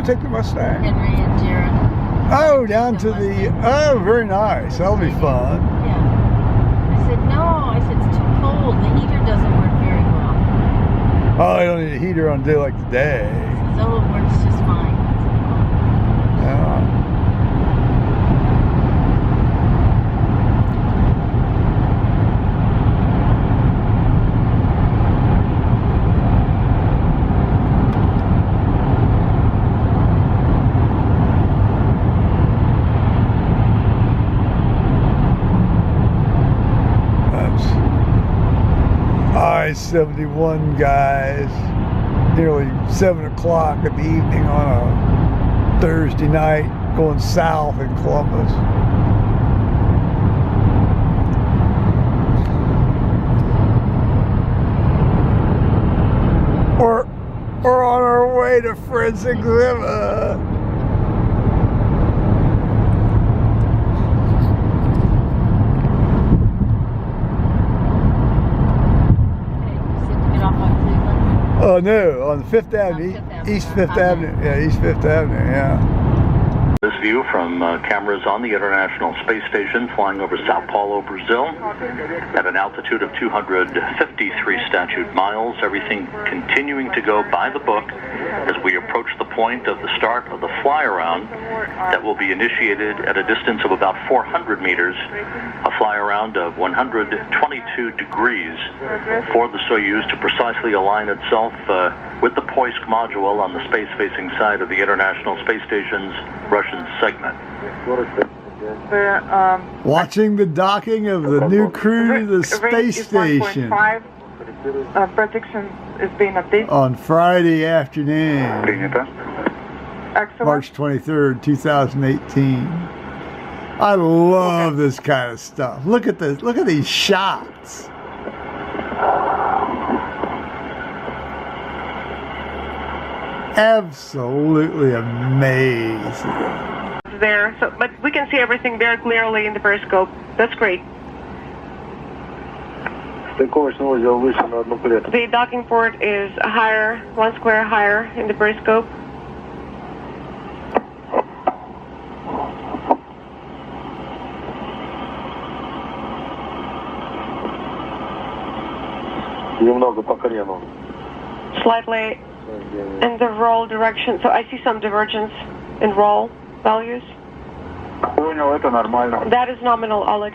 take the Mustang? Henry and Jared. Oh, down to the, oh, very nice. That'll be fun. Yeah. I said, no. I said, it's too cold. The heater doesn't work very well. Oh, I don't need a heater on a day like today. So it works just fine. Yeah. I-71, guys. Nearly 7 o'clock in the evening on a Thursday night, going south in Columbus. We're on our way to Fred's exhibit. Oh no, on 5th Avenue, East 5th Avenue. Yeah, East 5th Avenue, yeah. This view from cameras on the International Space Station flying over Sao Paulo, Brazil at an altitude of 253 statute miles. Everything continuing to go by the book as we approach the point of the start of the fly-around that will be initiated at a distance of about 400 meters, a fly-around of 122 degrees for the Soyuz to precisely align itself with the Poisk module on the space-facing side of the International Space Station's Russian segment. Watching the docking of the new crew to the space station. Prediction is being updated on Friday afternoon, March 23rd, 2018. I love this kind of stuff. Look at this. Look at these shots. Absolutely amazing. There, so but we can see everything very clearly in the periscope. That's great. The docking port is higher, 1 square higher in the periscope. Slightly in the roll direction, so I see some divergence in roll values. That is nominal, Oleg.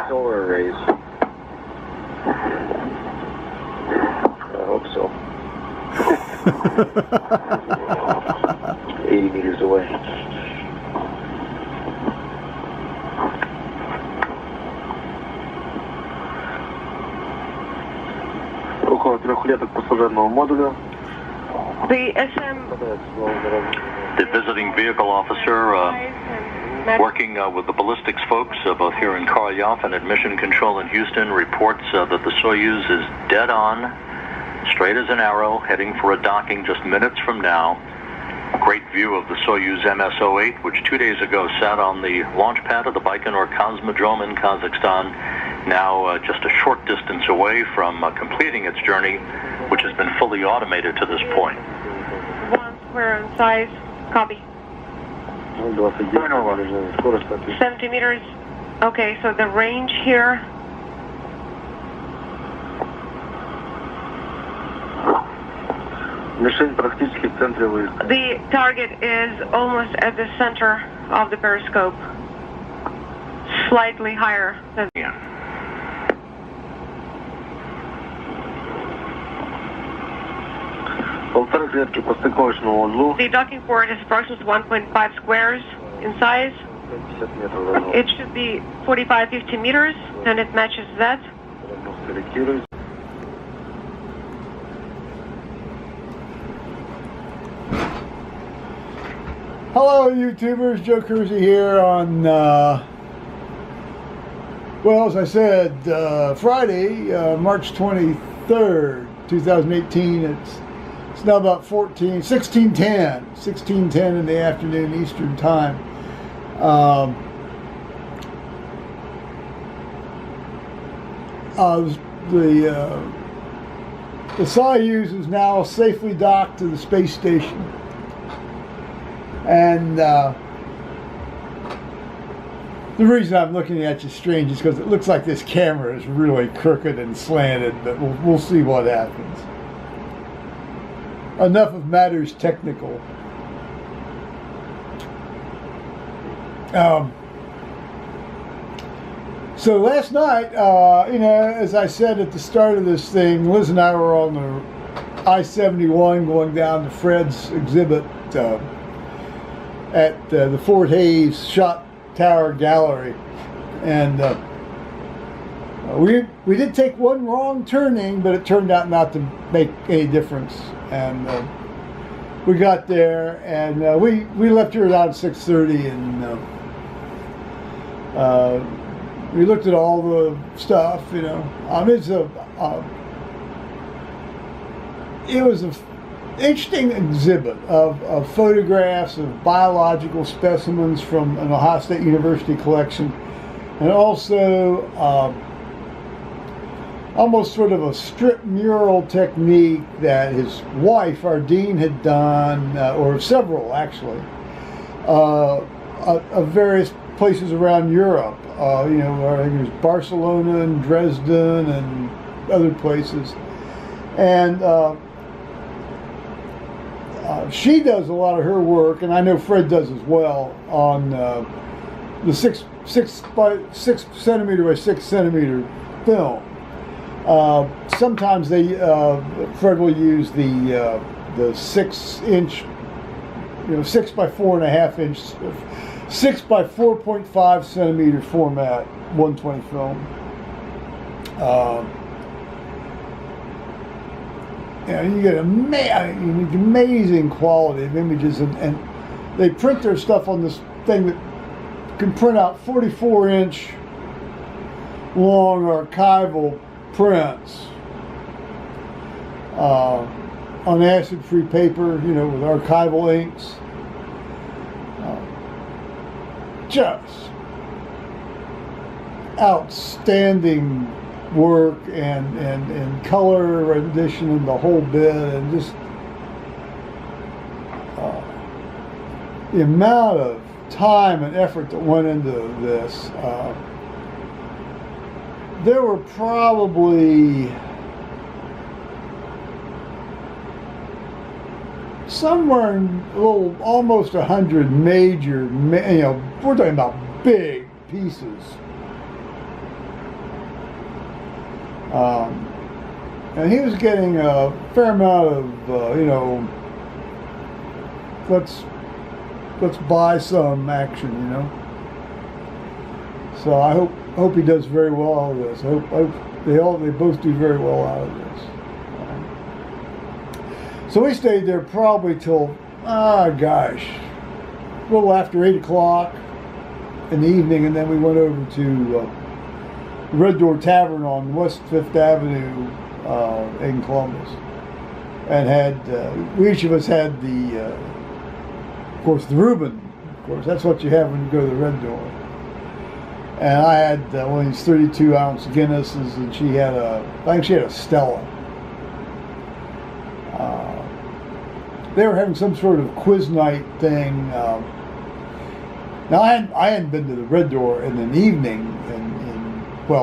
Solar arrays. I hope so. 80 meters away. Около 3 пассажирного модуля. The SM. The visiting vehicle officer working with the ballistics folks both here in Korolyov and at Mission Control in Houston reports that the Soyuz is dead on, straight as an arrow, heading for a docking just minutes from now. Great view of the Soyuz MS-08, which 2 days ago sat on the launch pad of the Baikonur Cosmodrome in Kazakhstan, now just a short distance away from completing its journey, which has been fully automated to this point. 1 square in size, copy. 70 meters. Okay, so the range here. The target is almost at the center of the periscope. Slightly higher than. Yeah. The docking port is approximately 1.5 squares in size. It should be 45-50 meters, and it matches that. Hello, YouTubers. Joe Kersey here on, well, as I said, Friday, March 23rd. 2018. It's now about 16:10 in the afternoon Eastern time. The Soyuz is now safely docked to the space station, and the reason I'm looking at you strange is because it looks like this camera is really crooked and slanted, but we'll see what happens. Enough of matters technical. So last night, as I said at the start of this thing, Liz and I were on the I-71 going down to Fred's exhibit at the Fort Hays Shot Tower Gallery, and we did take one wrong turning, but it turned out not to make any difference. And we got there, and we left here around 6:30, and we looked at all the stuff. It was an interesting exhibit of photographs of biological specimens from an Ohio State University collection, and also almost sort of a strip mural technique that his wife, our dean, had done, or several actually, of various places around Europe. I think it was Barcelona and Dresden and other places. And she does a lot of her work, and I know Fred does as well, on the 6 centimeter by 6 centimeter film. Sometimes Fred will use the 6-inch, 6 by 4.5 inch, 6 by 4.5 centimeter format 120 film. You get amazing quality of images, and they print their stuff on this thing that can print out 44-inch long archival prints on acid-free paper, with archival inks. Just outstanding work and color rendition and the whole bit, and just the amount of time and effort that went into this. There were probably somewhere almost 100 major, we're talking about big pieces. And he was getting a fair amount of, let's buy some action, So I hope he does very well out of this. I hope they both do very well out of this. So we stayed there probably till, a little after 8 o'clock in the evening, and then we went over to Red Door Tavern on West 5th Avenue in Columbus, and had each of us had the Reuben. Of course, that's what you have when you go to the Red Door. And I had one of these 32-ounce Guinnesses, and she had I think she had a Stella. They were having some sort of quiz night thing. Now I hadn't been to the Red Door in an evening,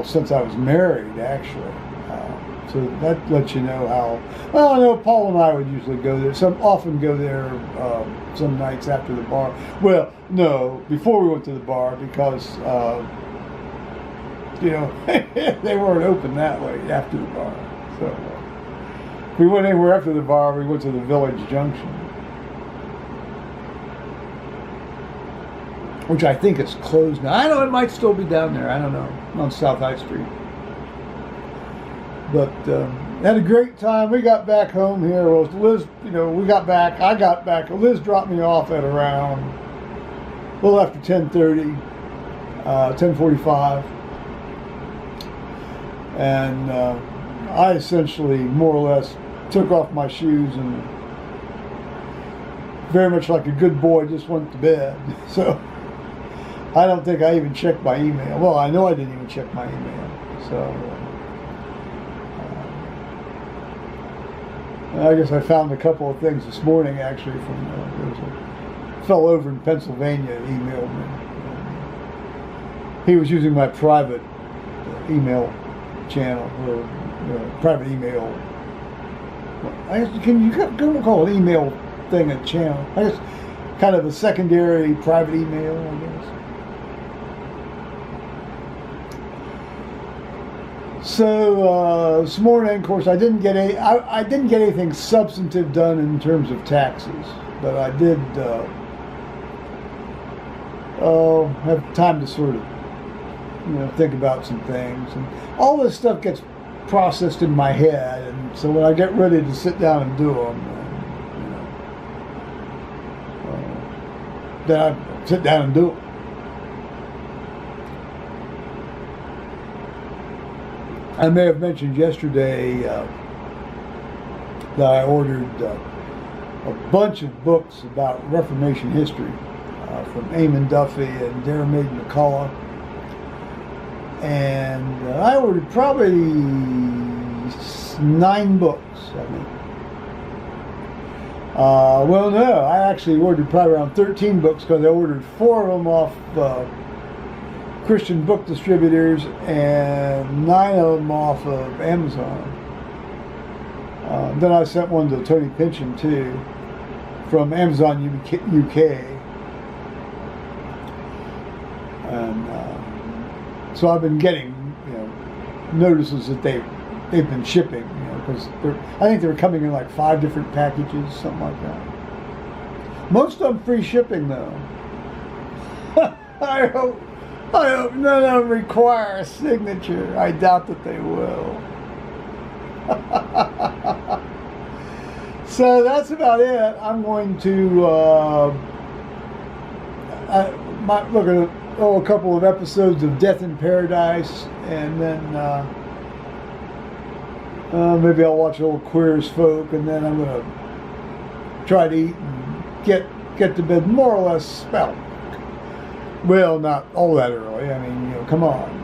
since I was married, actually. So that lets you know how. Well, I know Paul and I would usually go there. Often go there some nights after the bar. Well, no, before we went to the bar, because they weren't open that late after the bar. So if we went anywhere after the bar, we went to the Village Junction, which I think is closed now. I know it might still be down there. I don't know, on South High Street. But had a great time. We got back home here. Well, Liz, we got back. I got back. Liz dropped me off at around a little after 10:30, 10:45, and I essentially more or less took off my shoes and very much like a good boy just went to bed. So I don't think I even checked my email. Well, I know I didn't even check my email. So I guess I found a couple of things this morning actually from there was a fellow over in Pennsylvania emailed me. He was using my private email channel or private email. I guess can you call an email thing a channel? I guess kind of a secondary private email, I guess. So this morning, of course, I didn't get anything substantive done in terms of taxes, but I did have time to sort of think about some things, and all this stuff gets processed in my head, and so when I get ready to sit down and do them, then I sit down and do them. I may have mentioned yesterday that I ordered a bunch of books about Reformation history from Eamon Duffy and Dermot McCullough. And I ordered probably 9 books, I think. Well, no, I actually ordered probably around 13 books because I ordered 4 of them off Christian book distributors and 9 of them off of Amazon. Then I sent one to Tony Pynchon too from Amazon UK. And so I've been getting notices that they've been shipping, because I think they were coming in like 5 different packages, something like that. Most of them free shipping though. I hope none of them require a signature. I doubt that they will. So that's about it. I'm going to look at a couple of episodes of Death in Paradise, and then maybe I'll watch a little Queer as Folk, and then I'm going to try to eat and get to bed more or less. Well, not all that early. I mean, come on.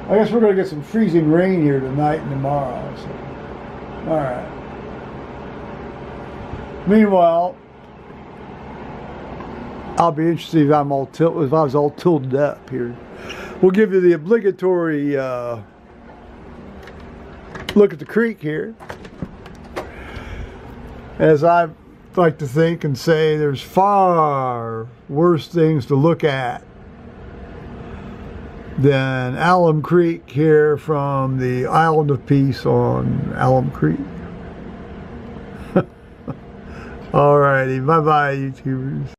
I guess we're going to get some freezing rain here tonight and tomorrow. So. All right. Meanwhile, I'll be interested if I was all tilted up here. We'll give you the obligatory look at the creek here. As I like to think and say, there's far worse things to look at than Alum Creek here from the Island of Peace on Alum Creek. Alrighty, bye-bye, YouTubers.